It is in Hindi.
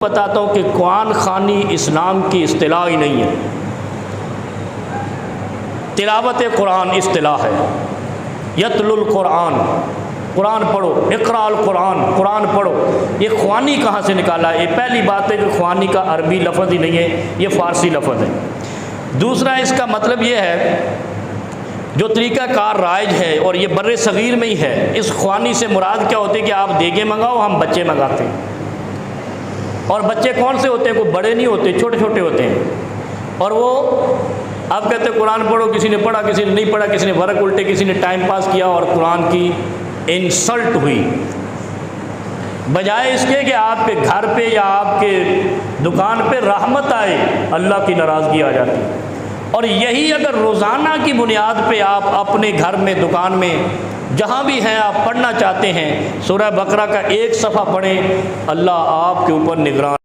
बताता हूँ कि कुरान खानी इस्लाम की इस्तिलाह ही नहीं है। तिलावत कुरान इस्तिलाह है। यतलुल कुरान, कुरान पढ़ो, इक़राअल कुरान, कुरान पढ़ो। ये ख्वानी कहाँ से निकाला है? ये पहली बात है कि ख्वानी का अरबी लफ्ज़ ही नहीं है, ये फ़ारसी लफ्ज़ है। दूसरा, इसका मतलब ये है जो तरीक़ाकार राइज है और ये बर्रे सग़ीर में ही है। इस ख्वानी से मुराद क्या होती है कि आप देगे मंगाओ, हम बच्चे मंगाते हैं। और बच्चे कौन से होते हैं? कोई बड़े नहीं होते, छोटे छोटे होते हैं। और वो आप कहते हैं कुरान पढ़ो, किसी ने पढ़ा, किसी ने नहीं पढ़ा, किसी ने वर्क उल्टे, किसी ने टाइम पास किया और कुरान की इंसल्ट हुई। बजाय इसके कि आपके घर पे या आपके दुकान पे रहमत आए, अल्लाह की नाराज़गी आ जाती है। और यही अगर रोज़ाना की बुनियाद पे आप अपने घर में, दुकान में, जहाँ भी हैं आप पढ़ना चाहते हैं, सूरह बकरा का एक सफ़ा पढ़ें, अल्लाह आपके ऊपर निगरान